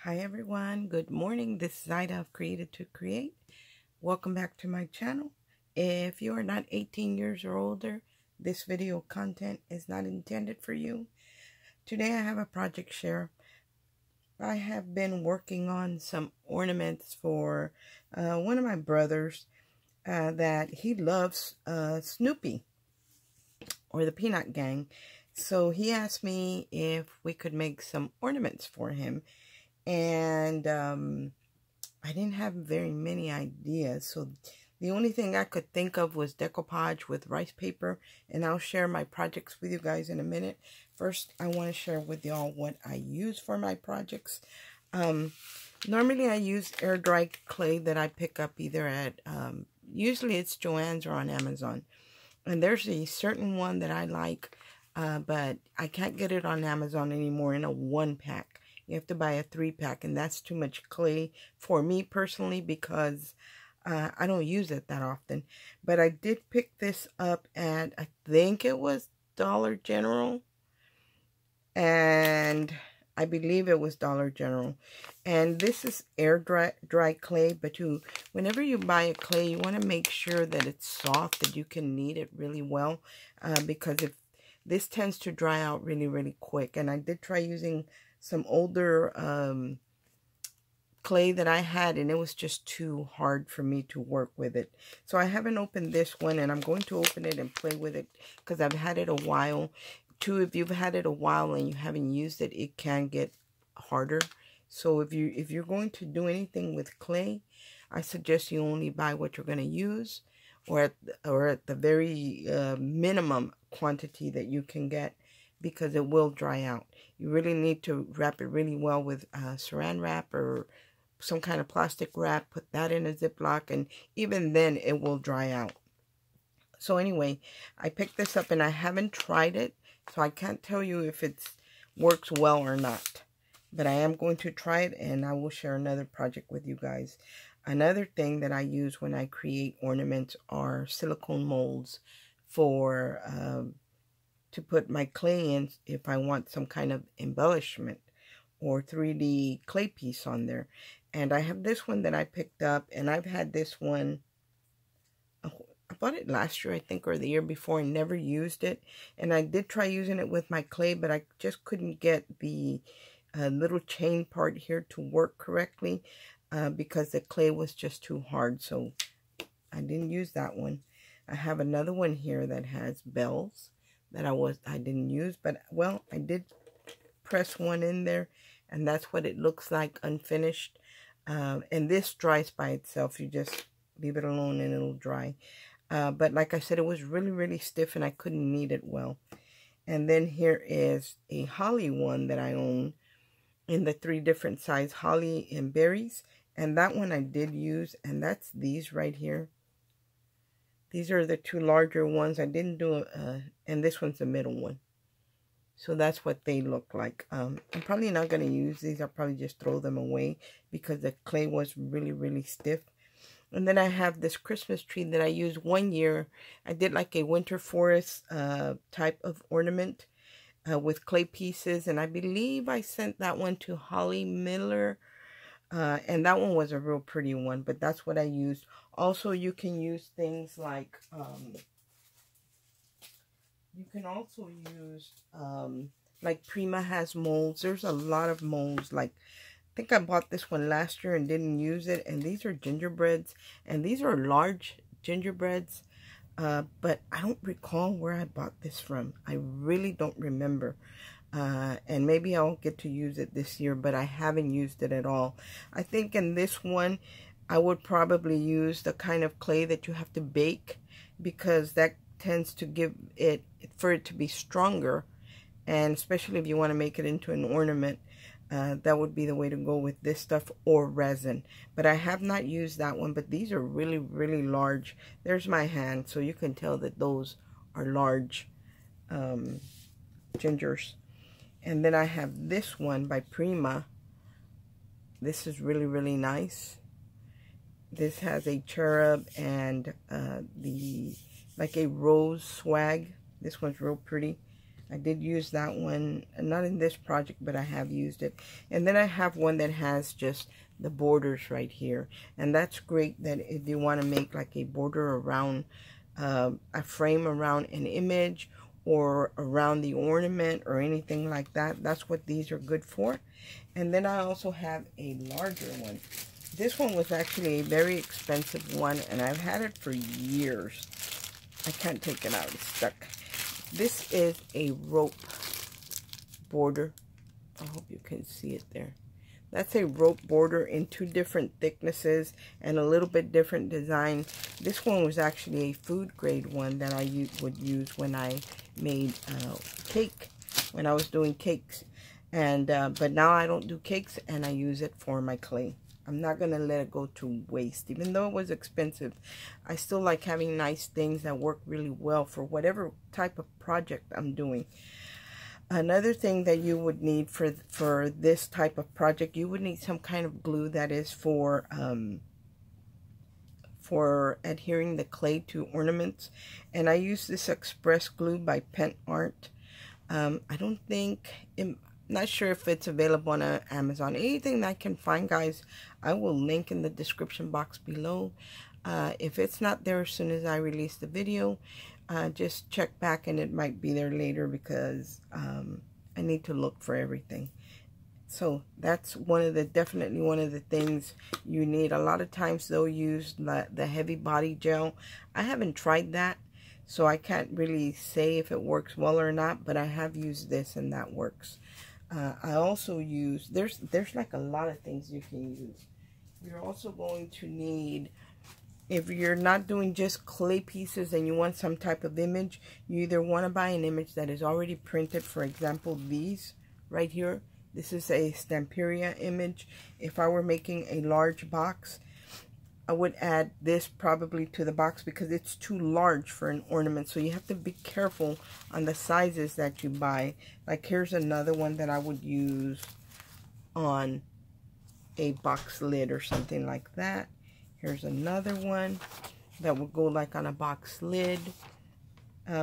Hi everyone, good morning. This is Ida of Created to Create. Welcome back to my channel. If you are not 18 years or older, this video content is not intended for you. Today I have a project share. I have been working on some ornaments for one of my brothers that he loves Snoopy or the Peanut Gang. So he asked me if we could make some ornaments for him. And I didn't have very many ideas, so the only thing I could think of was decoupage with rice paper, and I'll share my projects with you guys in a minute. First, I want to share with y'all what I use for my projects. Normally I use air dry clay that I pick up either at, usually it's Joann's or on Amazon. And there's a certain one that I like, but I can't get it on Amazon anymore in a 1-pack. You have to buy a 3-pack, and that's too much clay for me personally because I don't use it that often. But I did pick this up at, I think it was Dollar General, and I believe it was Dollar General. And this is air dry clay, but whenever you buy a clay, you want to make sure that it's soft, that you can knead it really well, because if this tends to dry out really, really quick. And I did try using some older clay that I had, and it was just too hard for me to work with it. So I haven't opened this one, and I'm going to open it and play with it because I've had it a while. Too, if you've had it a while and you haven't used it, it can get harder. So if you're going to do anything with clay, I suggest you only buy what you're going to use, or at the very minimum quantity that you can get, because it will dry out. You really need to wrap it really well with saran wrap or some kind of plastic wrap. Put that in a Ziploc, and even then it will dry out. So anyway, I picked this up and I haven't tried it, so I can't tell you if it works well or not. But I am going to try it, and I will share another project with you guys. Another thing that I use when I create ornaments are silicone molds for to put my clay in if I want some kind of embellishment or 3D clay piece on there. And I have this one that I picked up, and I've had this one, I bought it last year, I think, or the year before, and never used it. And I did try using it with my clay, but I just couldn't get the little chain part here to work correctly because the clay was just too hard. So I didn't use that one. I have another one here that has bells that I didn't use, but well, I did press one in there, and that's what it looks like unfinished. And this dries by itself. You just leave it alone and it'll dry. But like I said, it was really, really stiff, and I couldn't knead it well. And then here is a holly one that I own in the 3 different size, holly and berries. And that one I did use, and that's these right here. These are the 2 larger ones. I didn't do and this one's the middle one. So that's what they look like. I'm probably not going to use these. I'll probably just throw them away because the clay was really, really stiff. And then I have this Christmas tree that I used one year. I did like a winter forest type of ornament with clay pieces. And I believe I sent that one to Holly Miller. And that one was a real pretty one, but that's what I used. Also, you can use things like, you can also use, like Prima has molds. There's a lot of molds. Like, I think I bought this one last year and didn't use it. And these are gingerbreads, and these are large gingerbreads. But I don't recall where I bought this from. I really don't remember. And maybe I'll get to use it this year, but I haven't used it at all. I think in this one, I would probably use the kind of clay that you have to bake, because that tends to give it, for it to be stronger. And especially if you want to make it into an ornament, that would be the way to go with this stuff, or resin. But I have not used that one, but these are really, really large. There's my hand, so you can tell that those are large gingers. And then I have this one by Prima. This is really, really nice. This has a cherub and like a rose swag. This one's real pretty. I did use that one, not in this project, but I have used it. And then I have one that has just the borders right here. And that's great that if you want to make like a border around a frame around an image or around the ornament or anything like that. That's what these are good for. And then I also have a larger one. This one was actually a very expensive one, and I've had it for years. I can't take it out, it's stuck. This is a rope border. I hope you can see it there. That's a rope border in 2 different thicknesses and a little bit different design. This one was actually a food grade one that I would use when I made cake, when I was doing cakes. And but now I don't do cakes, and I use it for my clay. I'm not going to let it go to waste. Even though it was expensive, I still like having nice things that work really well for whatever type of project I'm doing. Another thing that you would need for this type of project, you would need some kind of glue that is for adhering the clay to ornaments. And I use this Express Glue by Pen Art. I don't think... Not sure if it's available on Amazon. Anything that I can find, guys, I will link in the description box below. If it's not there as soon as I release the video, just check back and it might be there later, because I need to look for everything. So that's definitely one of the things you need. A lot of times they'll use the heavy body gel. I haven't tried that, so I can't really say if it works well or not, but I have used this and that works. I also use, there's like a lot of things you can use. You're also going to need, if you're not doing just clay pieces and you want some type of image, you either want to buy an image that is already printed. For example, these right here. This is a Stamperia image. If I were making a large box, I would add this probably to the box because it's too large for an ornament. So you have to be careful on the sizes that you buy. Like here's another one that I would use on a box lid or something like that. Here's another one that would go like on a box lid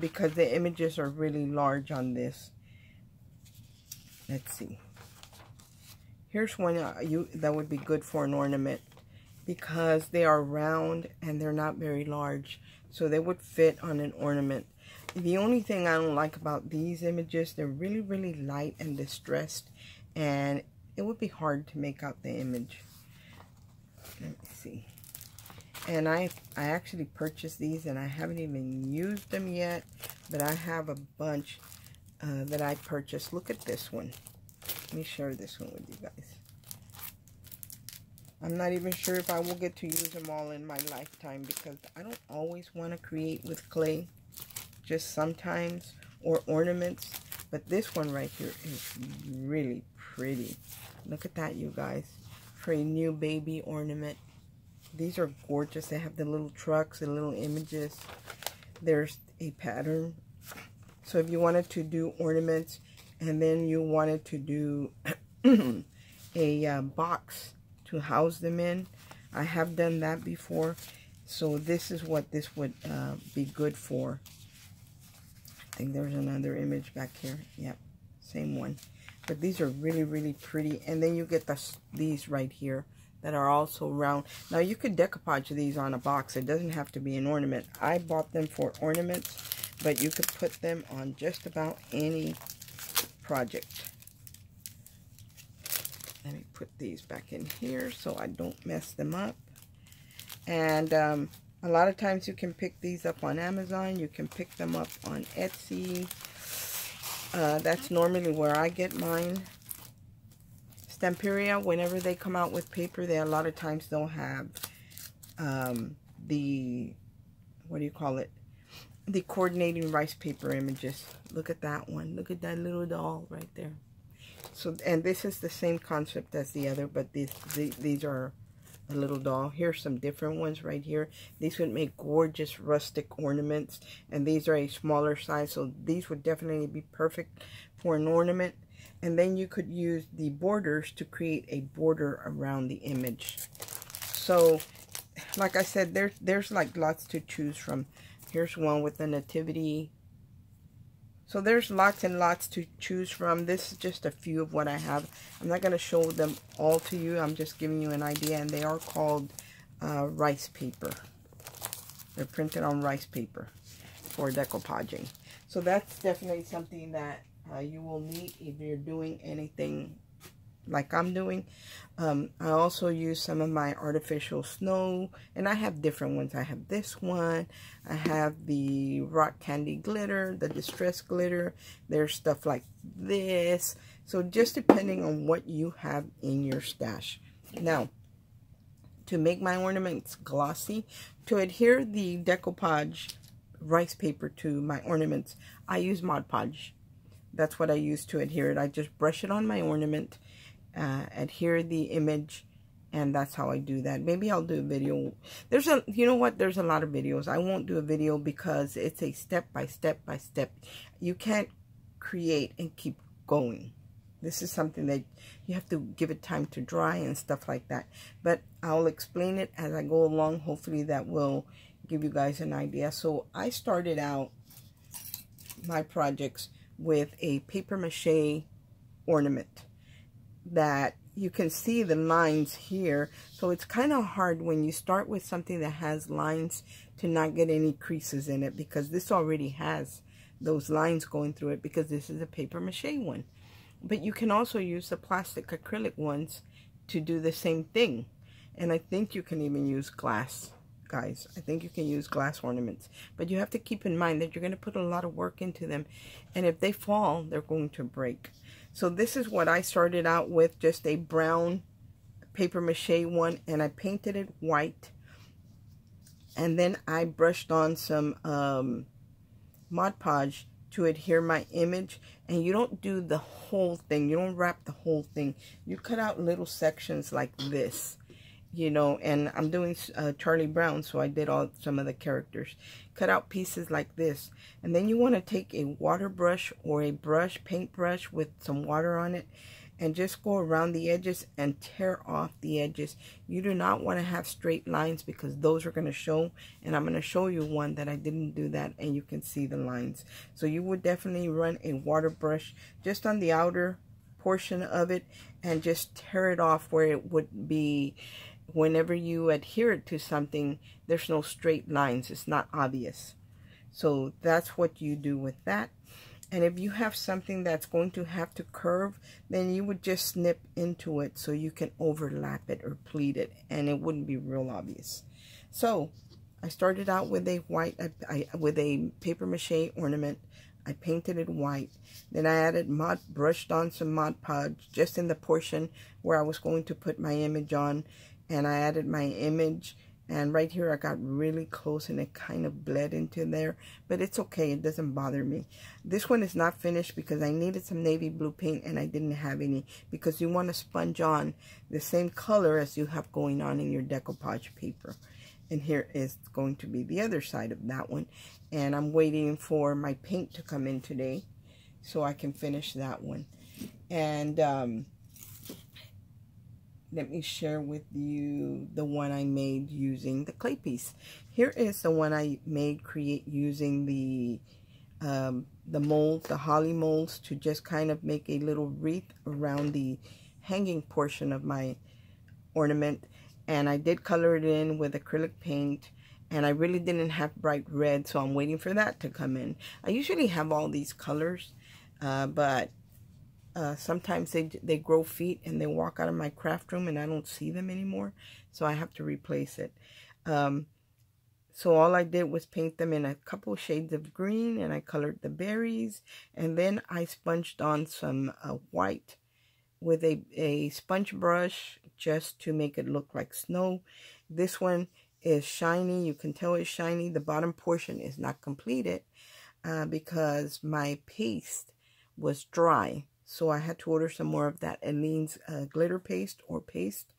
because the images are really large on this. Let's see. Here's one that would be good for an ornament, because they are round and they're not very large, so they would fit on an ornament. The only thing I don't like about these images, they're really, really light and distressed, and it would be hard to make out the image. Let me see. And I actually purchased these, and I haven't even used them yet, but I have a bunch that I purchased. Look at this one. Let me share this one with you guys. I'm not even sure if I will get to use them all in my lifetime, because I don't always want to create with clay, just sometimes, or ornaments. But this one right here is really pretty. Look at that, you guys. For a new baby ornament. These are gorgeous. They have the little trucks, the little images. There's a pattern. So if you wanted to do ornaments, and then you wanted to do a box to house them in, I have done that before. So this is what this would be good for. I think there's another image back here. Yep, same one. But these are really, really pretty. And then you get these right here that are also round. Now you could decoupage these on a box. It doesn't have to be an ornament. I bought them for ornaments, but you could put them on just about any project. Let me put these back in here so I don't mess them up. And a lot of times you can pick these up on Amazon. You can pick them up on Etsy. That's normally where I get mine. Stamperia, whenever they come out with paper, a lot of times they'll have the, what do you call it? The coordinating rice paper images. Look at that one. Look at that little doll right there. So, and this is the same concept as the other, but these are a little doll. Here's some different ones right here. These would make gorgeous rustic ornaments, and these are a smaller size, so these would definitely be perfect for an ornament. And then you could use the borders to create a border around the image. So, like I said, there's like lots to choose from. Here's one with the nativity So there's lots and lots to choose from. This is just a few of what I have. I'm not going to show them all to you. I'm just giving you an idea. And they are called rice paper. They're printed on rice paper for decoupaging. So that's definitely something that you will need if you're doing anything like I'm doing. I also use some of my artificial snow, and I have different ones. I have this one. I have the rock candy glitter, the distress glitter. There's stuff like this. So just depending on what you have in your stash. Now, to make my ornaments glossy, to adhere the decoupage rice paper to my ornaments, I use Mod Podge. That's what I use to adhere it. I just brush it on my ornament, adhere the image, and that's how I do that. Maybe I'll do a video. There's a, you know what, there's a lot of videos. I won't do a video because it's a step by step by step. You can't create and keep going. This is something that you have to give it time to dry and stuff like that. But I'll explain it as I go along. Hopefully that will give you guys an idea. So I started out my projects with a paper mache ornament that you can see the lines here. So it's kind of hard when you start with something that has lines to not get any creases in it, because this already has those lines going through it, because this is a paper mache one. But you can also use the plastic acrylic ones to do the same thing. And I think you can even use glass, guys. I think you can use glass ornaments. But you have to keep in mind that you're going to put a lot of work into them. And if they fall, they're going to break. So this is what I started out with, just a brown paper mache one. And I painted it white. And then I brushed on some Mod Podge to adhere my image. And you don't do the whole thing. You don't wrap the whole thing. You cut out little sections like this, you know. And I'm doing Charlie Brown, so I did some of the characters. Cut out pieces like this. And then you want to take a water brush or a brush, paintbrush with some water on it, and just go around the edges and tear off the edges. You do not want to have straight lines, because those are going to show. And I'm going to show you one that I didn't do that, and you can see the lines. So you would definitely run a water brush just on the outer portion of it and just tear it off where it would be. Whenever you adhere it to something, there's no straight lines. It's not obvious. So that's what you do with that. And if you have something that's going to have to curve, then you would just snip into it so you can overlap it or pleat it, and it wouldn't be real obvious. So I started out with a white, with a paper mache ornament. I painted it white. Then I added brushed on some Mod Podge just in the portion where I was going to put my image on, and I added my image. And right here I got really close and it kind of bled into there. But it's okay. It doesn't bother me. This one is not finished because I needed some navy blue paint and I didn't have any. Because you want to sponge on the same color as you have going on in your decoupage paper. And here is going to be the other side of that one. And I'm waiting for my paint to come in today so I can finish that one. And let me share with you the one I made using the clay piece. Here is the one I made using the mold, the holly molds, to just kind of make a little wreath around the hanging portion of my ornament. And I did color it in with acrylic paint. And I really didn't have bright red, so I'm waiting for that to come in. I usually have all these colors, but sometimes they grow feet and they walk out of my craft room and I don't see them anymore, so I have to replace it. So all I did was paint them in a couple shades of green, and I colored the berries, and then I sponged on some white with a sponge brush just to make it look like snow. This one is shiny. You can tell it's shiny. The bottom portion is not completed because my paste was dry. So I had to order some more of that Eline's glitter paste or paste.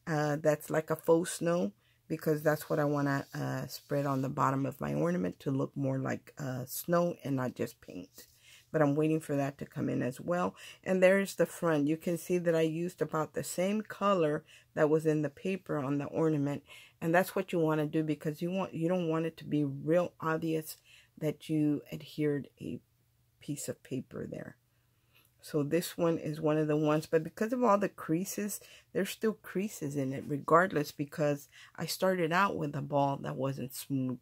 That's like a faux snow, because that's what I want to spread on the bottom of my ornament to look more like snow and not just paint. But I'm waiting for that to come in as well. And there's the front. You can see that I used about the same color that was in the paper on the ornament. And that's what you want to do, because you don't want it to be real obvious that you adhered a piece of paper there. So this one is one of the ones, but because of all the creases, there's still creases in it regardless, because I started out with a ball that wasn't smooth,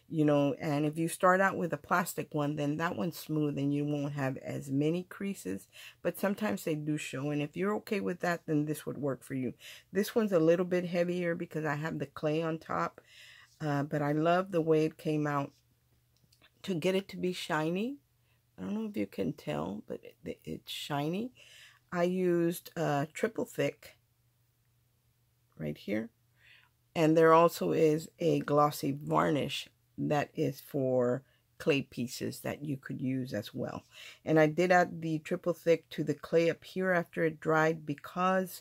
you know, and if you start out with a plastic one, then that one's smooth and you won't have as many creases, but sometimes they do show, and if you're okay with that, then this would work for you. This one's a little bit heavier because I have the clay on top, but I love the way it came out. To get it to be shiny, I don't know if you can tell, but it's shiny. I used triple thick right here. And there also is a glossy varnish that is for clay pieces that you could use as well. And I did add the triple thick to the clay up here after it dried because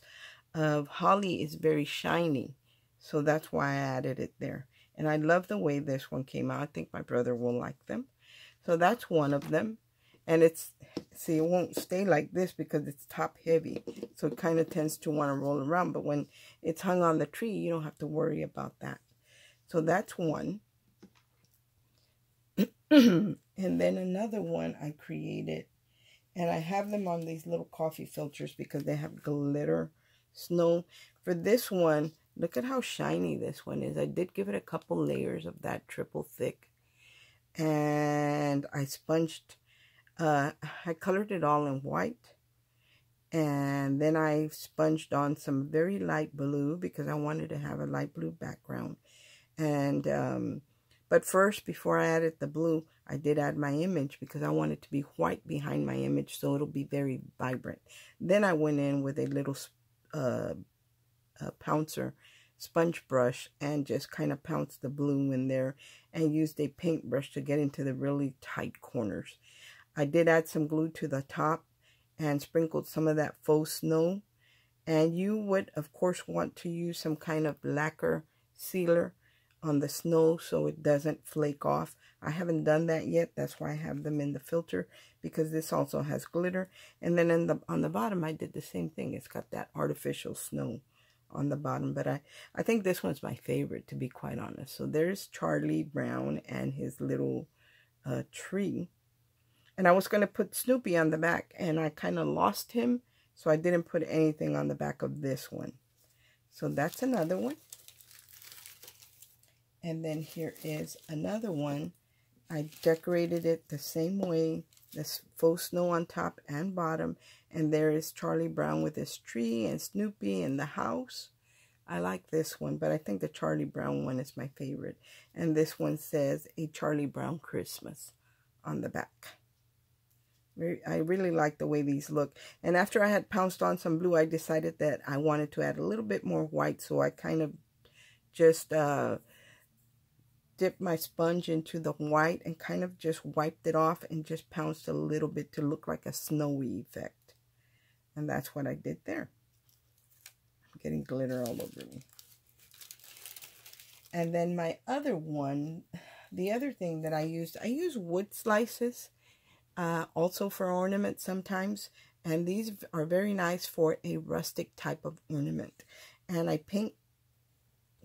of holly is very shiny. So that's why I added it there. And I love the way this one came out. I think my brother will like them. So that's one of them. And it's, see, it won't stay like this because it's top heavy. So it kind of tends to want to roll around. But when it's hung on the tree, you don't have to worry about that. So that's one. And then another one I created. And I have them on these little coffee filters because they have glitter snow. For this one, look at how shiny this one is. I did give it a couple layers of that triple thick. And I sponged... I colored it all in white, and then I sponged on some very light blue because I wanted to have a light blue background. And but first, before I added the blue, I did add my image because I wanted to be white behind my image, so it'll be very vibrant. Then I went in with a little pouncer sponge brush and just kind of pounced the blue in there and used a paintbrush to get into the really tight corners. I did add some glue to the top and sprinkled some of that faux snow. And you would, of course, want to use some kind of lacquer sealer on the snow so it doesn't flake off. I haven't done that yet. That's why I have them in the filter, because this also has glitter. And then on the bottom, I did the same thing. It's got that artificial snow on the bottom. But I think this one's my favorite, to be quite honest. So there's Charlie Brown and his little tree. And I was going to put Snoopy on the back, and I kind of lost him, so I didn't put anything on the back of this one. So that's another one. And then here is another one. I decorated it the same way, this faux snow on top and bottom. And there is Charlie Brown with his tree and Snoopy and the house. I like this one, but I think the Charlie Brown one is my favorite. And this one says, "A Charlie Brown Christmas" on the back. I really like the way these look. And after I had pounced on some blue, I decided that I wanted to add a little bit more white. So I kind of just dipped my sponge into the white and kind of just wiped it off and just pounced a little bit to look like a snowy effect. And that's what I did there. I'm getting glitter all over me. And then my other one, the other thing that I use wood slices. Also for ornament sometimes, and these are very nice for a rustic type of ornament. And I paint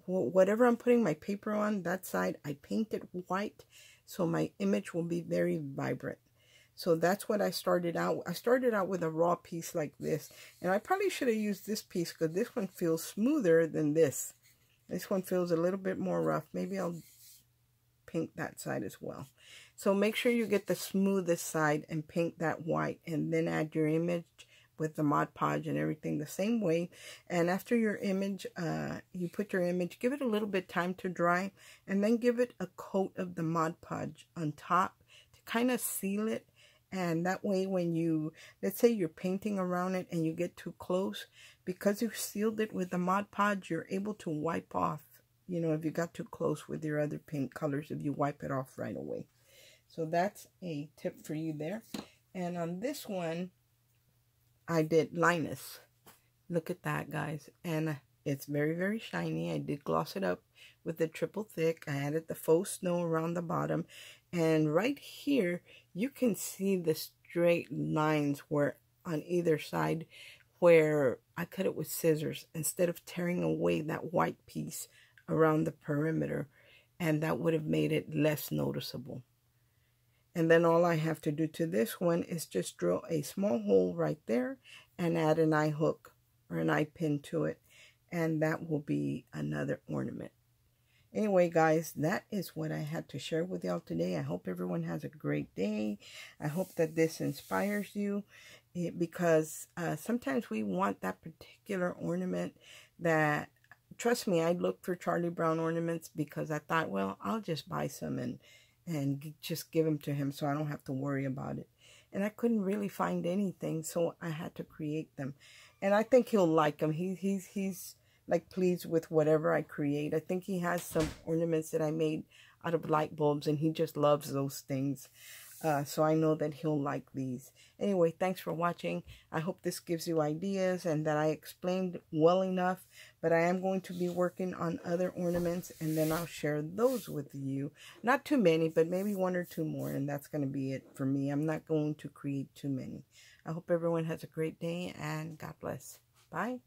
whatever I'm putting my paper on, that side I paint it white so my image will be very vibrant. So that's what I started out. I started out with a raw piece like this, and I probably should have used this piece because this one feels smoother than this. This one feels a little bit more rough. Maybe I'll paint that side as well. So make sure you get the smoothest side and paint that white, and then add your image with the Mod Podge and everything the same way. And after your image, you put your image, give it a little bit time to dry, and then give it a coat of the Mod Podge on top to kind of seal it. And that way when you, let's say you're painting around it and you get too close, because you've sealed it with the Mod Podge, you're able to wipe off, you know, if you got too close with your other paint colors, if you wipe it off right away. So that's a tip for you there. And on this one, I did Linus. Look at that, guys. And it's very, very shiny. I did gloss it up with the triple thick. I added the faux snow around the bottom. And right here, you can see the straight lines where on either side where I cut it with scissors instead of tearing away that white piece around the perimeter. And that would have made it less noticeable. And then all I have to do to this one is just drill a small hole right there and add an eye hook or an eye pin to it. And that will be another ornament. Anyway, guys, that is what I had to share with y'all today. I hope everyone has a great day. I hope that this inspires you, because sometimes we want that particular ornament that, trust me, I looked for Charlie Brown ornaments because I thought, well, I'll just buy some and just give them to him so I don't have to worry about it. And I couldn't really find anything, so I had to create them. And I think he'll like them. He's like pleased with whatever I create. I think he has some ornaments that I made out of light bulbs, and he just loves those things. So I know that he'll like these. Anyway, thanks for watching. I hope this gives you ideas and that I explained well enough. But I am going to be working on other ornaments, and then I'll share those with you. Not too many, but maybe 1 or 2 more, and that's going to be it for me. I'm not going to create too many. I hope everyone has a great day, and God bless. Bye.